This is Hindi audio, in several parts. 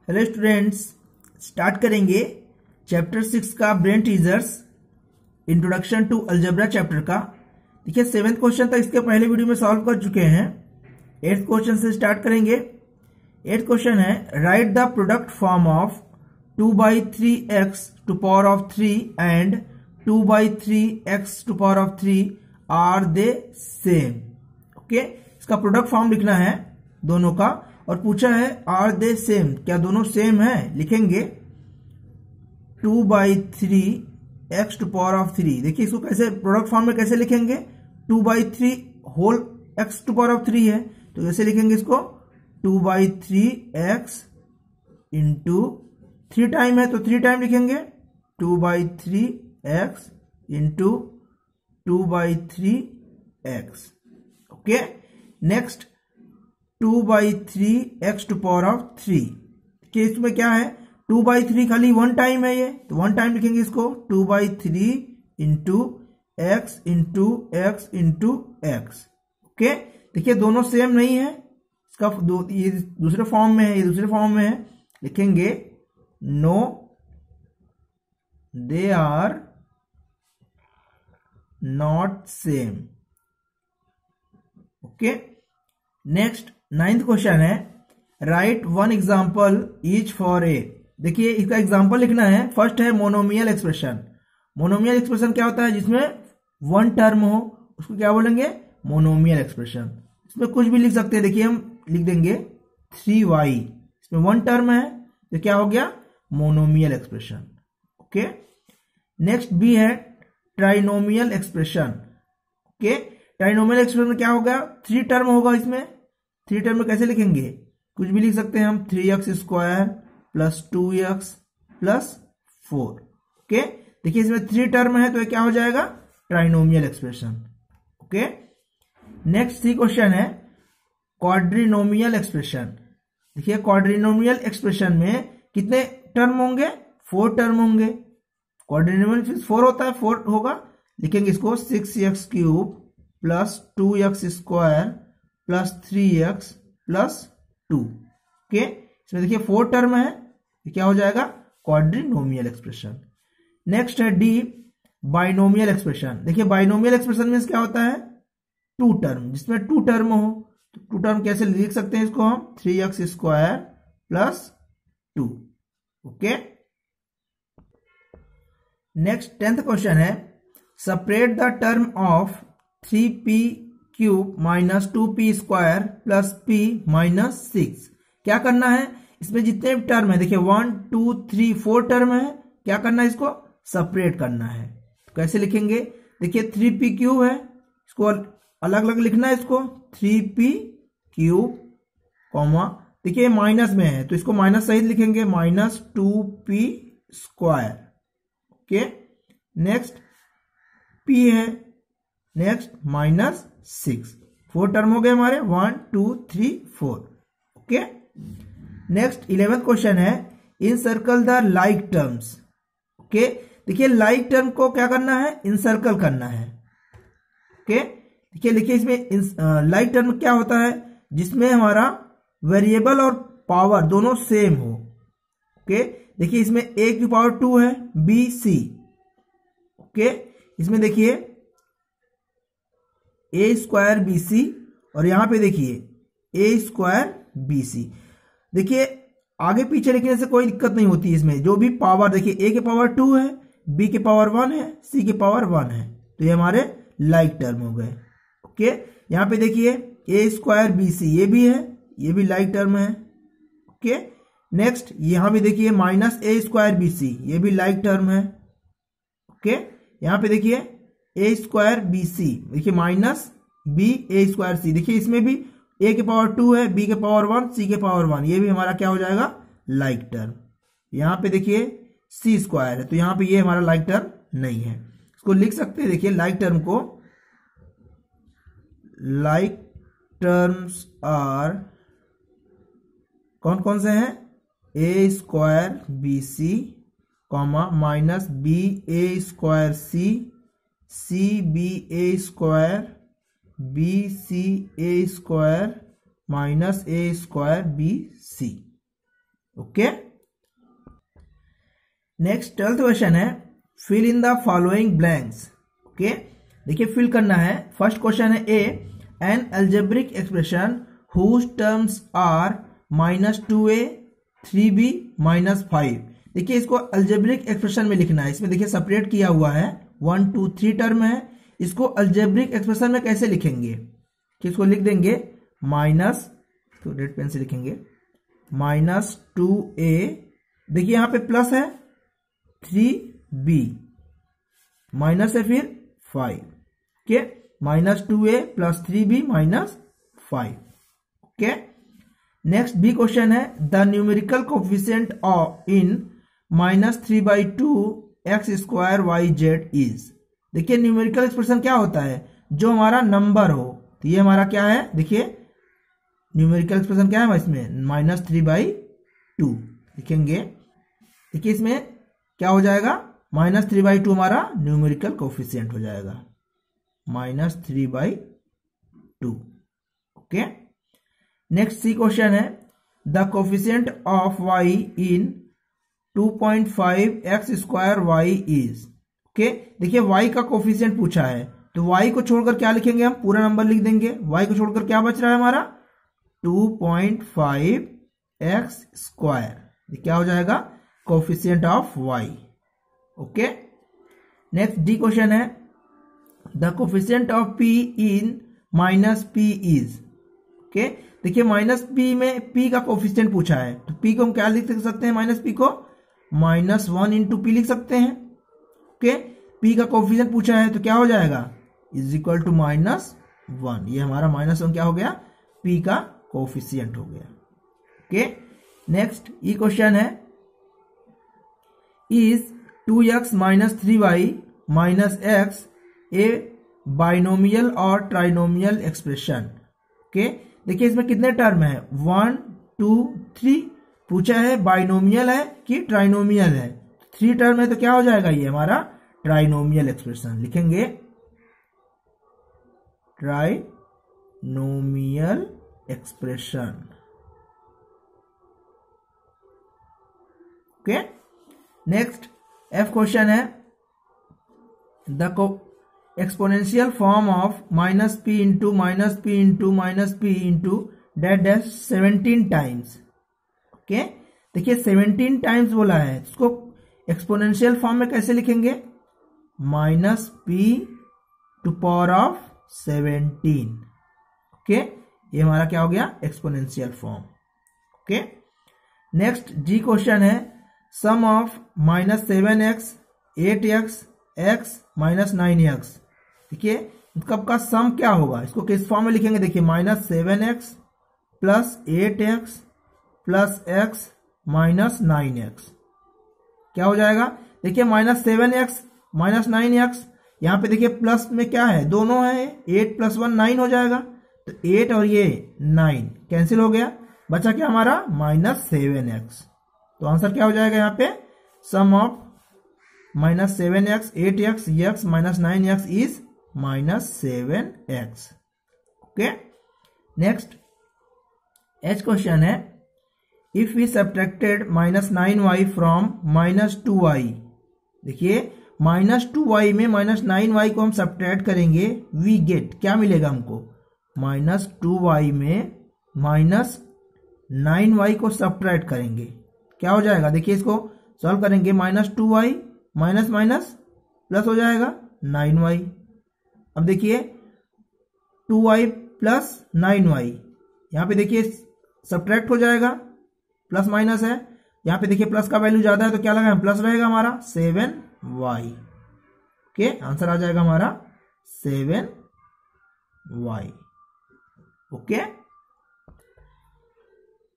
हेलो स्टूडेंट्स, स्टार्ट करेंगे चैप्टर 6 का brain teasers introduction to algebra chapter का। देखिए 7th क्वेश्चन तक इसके पहले वीडियो में सॉल्व कर चुके हैं। 8th क्वेश्चन से स्टार्ट करेंगे। 8th क्वेश्चन है write the product form of 2/3x to power of 3 and 2/3x to power of 3 are they same. Okay, इसका प्रोडक्ट फॉर्म लिखना है दोनों का, और पूछा है आर दे सेम, क्या दोनों सेम है। लिखेंगे 2/3 x टू पावर ऑफ 3। देखिए इसको कैसे प्रोडक्ट फॉर्म में कैसे लिखेंगे, 2/3 whole x to power of 3 है, तो कैसे लिखेंगे इसको 2/3x इंटू 3 टाइम है तो 3 टाइम लिखेंगे 2/3x into 2/3x। Okay, next 2/3x to power of 3 कि इसमें क्या है 2/3 खाली 1 टाइम है ये, तो 1 टाइम लिखेंगे इसको 2/3 into x into x into x। Okay, देखिए दोनों सेम नहीं है, इसका ये दूसरे फॉर्म में है, ये दूसरे फॉर्म में है, लिखेंगे no they are not same. Okay, next 9th question है write one example each for A. देखिए इसका एग्जाम्पल लिखना है। फर्स्ट है मोनोमियल एक्सप्रेशन। मोनोमियल एक्सप्रेशन क्या होता है, जिसमें 1 टर्म हो उसको क्या बोलेंगे, मोनोमियल एक्सप्रेशन। इसमें कुछ भी लिख सकते हैं। देखिए हम लिख देंगे 3y, इसमें 1 टर्म है तो क्या हो गया, monomial expression. Okay, next B है trinomial expression. Okay, trinomial expression में क्या होगा, 3 टर्म होगा। इसमें 3 टर्म में कैसे लिखेंगे, कुछ भी लिख सकते हैं हम, 3x square plus 2x plus 4। Okay, देखिए इसमें 3 टर्म है तो क्या हो जाएगा, trinomial expression. Okay, next 3 question है क्वाड्रिनोमियल एक्सप्रेशन। देखिए क्वाड्रिनोमियल एक्सप्रेशन में कितने टर्म होंगे, 4 टर्म होंगे। क्वाड्रिनोमियल 4 होता है, 4 होगा, लिखेंगे इसको 6x cube plus 2x square plus 3x plus 2। Okay, इसमें देखिए 4 टर्म है, ये क्या हो जाएगा, क्वाड्रिनोमियल एक्सप्रेशन। नेक्स्ट है डी बाइनोमियल एक्सप्रेशन। देखिए बाइनोमियल एक्सप्रेशन में क्या होता है, 2 टर्म, जिसमें 2 टर्म हो तो 2 टर्म कैसे लिख सकते हैं इसको हम, 3x square plus 2। Okay, next 10th question है separate the term of 3p cube minus 2p square plus p minus 6। क्या करना है, इसमें जितने भी टर्म है, देखिए 1 2 3 4 टर्म है, क्या करना है, इसको सेपरेट करना है। तो कैसे लिखेंगे, देखिए 3p क्यूब है, इसको अलग अलग लिखना है, इसको 3p क्यूब कॉमा, देखिए माइनस में है तो इसको माइनस सहित लिखेंगे minus 2p square. Okay, next p है, नेक्स्ट माइनस 6। 4 टर्म हो गए हमारे, 1 2 3 4। ओके, नेक्स्ट 11th क्वेश्चन है encircle the like terms. Okay, देखिए लाइक टर्म को क्या करना है, इनसर्कल करना है। ओके, देखिए लिखिए इसमें लाइक टर्म क्या होता है, जिसमें हमारा वेरिएबल और पावर दोनों सेम हो। ओके, देखिए इसमें a की पावर 2 है, b c। ओके, इसमें देखिए a स्क्वायर बी सी, और यहां पे देखिए a स्क्वायर बी सी। देखिए आगे पीछे लिखने से कोई दिक्कत नहीं होती, इसमें जो भी पावर, देखिए a के पावर 2 है, b के पावर 1 है, c के पावर 1 है, तो ये हमारे लाइक टर्म हो गए। ओके, यहां पे देखिए a स्क्वायर बी सी, ये भी है, ये भी लाइक टर्म है। ओके, नेक्स्ट यहां भी देखिए minus a square B C, ये भी लाइक टर्म है। ओके, यहां पे देखिए a स्क्वायर बी सी, देखिए माइनस b a स्क्वायर सी, देखिए इसमें भी a के पावर 2 है, b के पावर 1, c के पावर 1, ये भी हमारा क्या हो जाएगा, लाइक टर्म। यहां पे देखिए c स्क्वायर है, तो यहां पे ये हमारा लाइक टर्म नहीं है, इसको लिख सकते हैं। देखिए लाइक टर्म को, लाइक टर्म्स आर कौन कौन से हैं, a square B C comma minus b a square C, C B A square B C A square minus A square B C. Okay. Next 12th question है fill in the following blanks. Okay, देखिए फिल करना है। फर्स्ट क्वेश्चन है A, an algebraic expression whose terms are -2a 3b -5। देखिए इसको अलजेब्रिक एक्सप्रेशन में लिखना है। इसमें देखिए सेपरेट किया हुआ है, 1 2 3 टर्म है। इसको अलजेब्रिक एक्सप्रेशन में कैसे लिखेंगे कि इसको लिख देंगे माइनस, तो रेड पेन से लिखेंगे -2a, देखिए यहां पे प्लस है 3b, माइनस है फिर 5, okay, -2a + 3b -5, okay. Next B question है the numerical coefficient of in -3/2 x² yz is. देखिए न्यूमेरिकल एक्सप्रेशन क्या होता है, जो हमारा नंबर हो। तो ये हमारा क्या है, देखिए न्यूमेरिकल एक्सप्रेशन क्या है इसमें, -3/2 लिखेंगे। देखिए इसमें क्या हो जाएगा, -3/2 हमारा न्यूमेरिकल कोफिशिएंट हो जाएगा, -3/2, ओके। नेक्स्ट सी क्वेश्चन है the coefficient of y in 2.5 x² y is. Okay, देखिए y का कोफिशिएंट पूछा है, तो y को छोड़कर क्या लिखेंगे, हम पूरा नंबर लिख देंगे। y को छोड़कर क्या बच रहा है हमारा 2.5 x², ये क्या हो जाएगा, coefficient of y, okay. Next D question है the coefficient of p in -p is. Okay, देखिए -p में p का कोफिशिएंट पूछा है, तो p को हम क्या लिख सकते हैं, -p को -1 × p लिख सकते हैं, ओके। p का कोफिशिएंट पूछा है तो क्या हो जाएगा, = -1, ये हमारा -1 क्या हो गया, p का कोफिशिएंट हो गया, ओके। नेक्स्ट ई क्वेश्चन है is 2x - 3y - x A binomial और ट्राइनोमियल एक्सप्रेशन। ओके, देखिए इसमें कितने टर्म है, 1 2 3 पूछा है, बाइनोमियल है कि ट्राइनोमियल है। 3 टर्म है तो क्या हो जाएगा, ये हमारा ट्राइनोमियल एक्सप्रेशन, लिखेंगे trinomial expression, okay. Next F question है the exponential form of -p × -p × 17 times. Okay, देखिए 17 टाइम्स बोला है, इसको एक्सपोनेंशियल फॉर्म में कैसे लिखेंगे, -p⁴17, ओके, ये हमारा क्या हो गया, एक्सपोनेंशियल फॉर्म, ओके। नेक्स्ट जी क्वेश्चन है सम of -7x 8x x -9x। देखिए कब का सम क्या होगा, इसको किस फॉर्म में लिखेंगे, देखिए -7x + 8x + x -9x, क्या हो जाएगा, देखिए -7x -9x, यहां पे देखिए प्लस में क्या है, दोनों है, 8 + 1 9 हो जाएगा, तो 8 और ये 9 कैंसिल हो गया, बचा क्या हमारा -7x। तो आंसर क्या हो जाएगा यहाँ पे, sum of -7x 8x x -9x is -7x, okay. Next H question है if we subtracted -9y from -2y। देखिए -2y में -9y को हम सब्ट्रैक्ट करेंगे, वी गेट, क्या मिलेगा हमको, -2y में -9y को सब्ट्रैक्ट करेंगे, क्या हो जाएगा, देखिए इसको सॉल्व करेंगे, -2y माइनस माइनस प्लस हो जाएगा 9y। अब देखिए 2y + 9y, यहाँ पे देखिए सब्ट्रैक्ट हो जाएगा, प्लस माइनस है, यहाँ पे देखिए प्लस का वैल्यू ज्यादा है तो क्या लगा, प्लस रहेगा हमारा 7y, ओके, आंसर आ जाएगा हमारा 7y, ओके।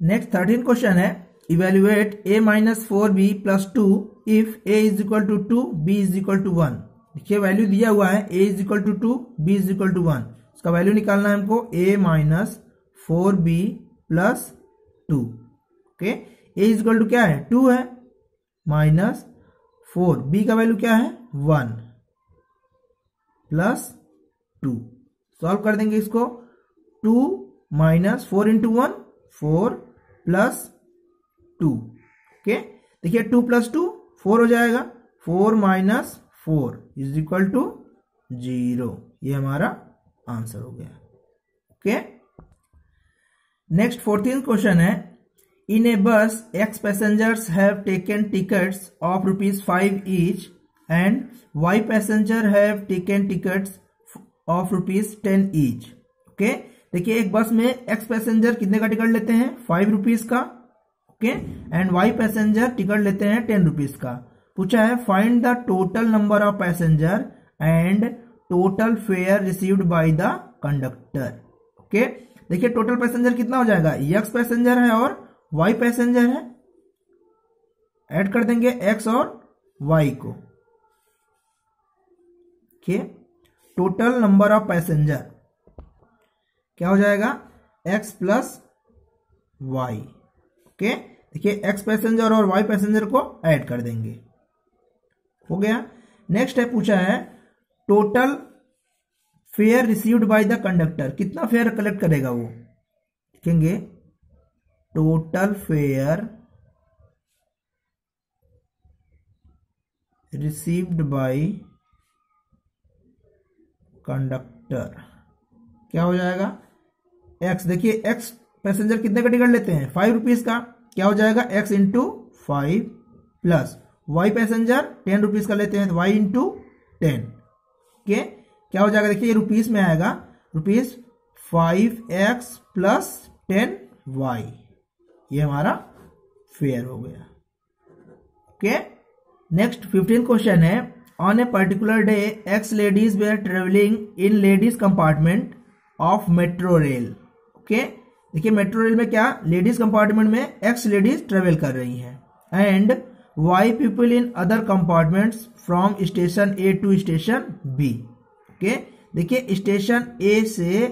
नेक्स्ट 13 क्वेश्चन है evaluate a - 4b + 2 if a = 2 b = 1। देखिए वैल्यू दिया हुआ है a = 2 b = 1, इसका वैल्यू निकालना है हमको a - 4b + 2, ओके। a = क्या है 2 है, -4, b का वैल्यू क्या है 1 + 2, सॉल्व कर देंगे इसको, 2 - 4 × 1 4 + 2। ओके, देखिए 2 + 2 4 हो जाएगा, 4 - 4 = 0। ये हमारा आंसर हो गया। ओके, नेक्स्ट 14th क्वेश्चन है, इन ए बस X passengers have taken tickets of ₹5 each and Y passenger have taken tickets of ₹10 each. Okay, देखिए एक बस में X पैसेंजर कितने का टिकट लेते हैं? 5 रुपीज का। Okay, and Y passenger ticket लेते हैं 10 रुपीज का। पूछा है find the total number of passenger and total fair received by the conductor. Okay, देखिए टोटल पैसेंजर कितना हो जाएगा? X पैसेंजर है और Y पैसेंजर है, ऐड कर देंगे X और Y को। Okay, total number of passenger क्या हो जाएगा? X + Y। ओके, देखिए X पैसेंजर और Y पैसेंजर को ऐड कर देंगे, हो गया। नेक्स्ट है, पूछा है total fair received by the conductor, कितना फेयर कलेक्ट करेगा वो? लिखेंगे total fair received by conductor क्या हो जाएगा? X, देखिए X पैसेंजर कितने का टिकट लेते हैं? 5 रुपीज का। क्या हो जाएगा? X × 5 plus Y passenger 10 rupees का लेते हैं तो Y × 10। ओके, क्या हो जाएगा? देखिए ये रुपीस में आएगा, ₹5X + 10Y। ये हमारा फेयर हो गया। ओके, नेक्स्ट 15th क्वेश्चन है, on a particular day X ladies were travelling in ladies compartment of metro rail. Okay, देखिए मेट्रो रेल में क्या, लेडीज कंपार्टमेंट में X लेडीज ट्रेवल कर रही हैं and Y people in other compartments from station A to station B। Okay, देखिए स्टेशन A से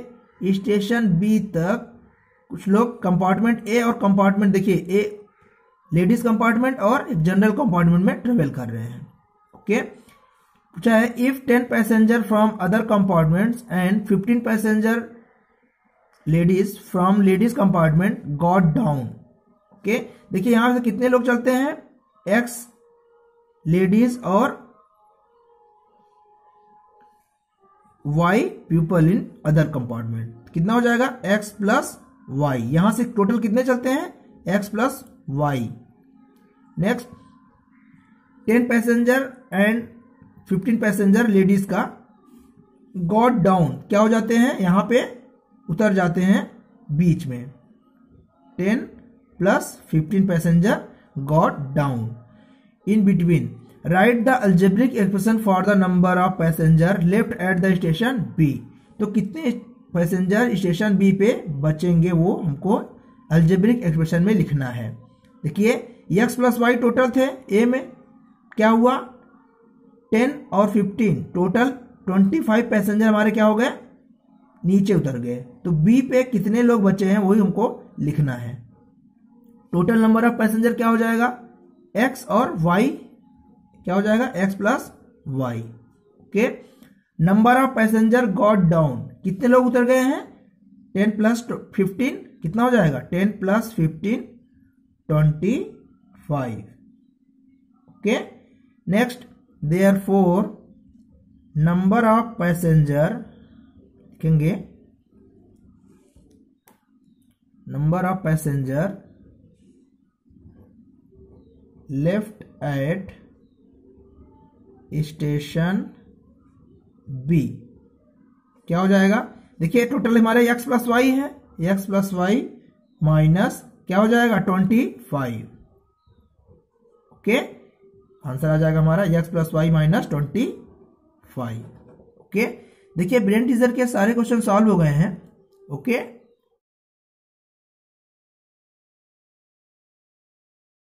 स्टेशन B तक कुछ लोग कंपार्टमेंट A और कंपार्टमेंट, देखिए A लेडीज कंपार्टमेंट और जनरल कंपार्टमेंट में ट्रेवल कर रहे हैं। ओके, पूछा है if 10 passenger from other compartments and 15 passenger ladies from ladies compartment got down. Okay, देखिए यहां से कितने लोग चलते हैं? X लेडीज और Y people in other compartment. कितना हो जाएगा? X + Y। यहां से टोटल कितने चलते हैं? X + Y। Next 10 passenger and 15 passenger ladies का गॉट डाउन, क्या हो जाते हैं? यहां पे उतर जाते हैं बीच में। 10 + 15 passenger got down in between. Right the algebraic expression for the number of passenger left at the station B। तो कितने पैसेंजर स्टेशन B पे बचेंगे वो हमको अल्जेब्रिक एक्सप्रेशन में लिखना है। देखिए X + Y टोटल थे A में, क्या हुआ? 10 और 15 टोटल 25 पैसेंजर हमारे क्या हो गए? नीचे उतर गए। तो B पे कितने लोग बचे हैं वही हमको लिखना है। टोटल नंबर ऑफ पैसेंजर क्या हो जाएगा? X और Y क्या हो जाएगा? X + Y। Okay, number of passenger got down, कितने लोग उतर गए हैं? 10 + 15 कितना हो जाएगा? 10 + 15 25। Okay, next therefore number of passenger लिखेंगे number of passenger left at station B क्या हो जाएगा? देखिए टोटल हमारे X + Y है, X + Y माइनस क्या हो जाएगा? 25। ओके, आंसर आ जाएगा हमारा X + Y - 25। ओके, देखिए ब्रेन टीजर के सारे क्वेश्चन सॉल्व हो गए हैं। ओके,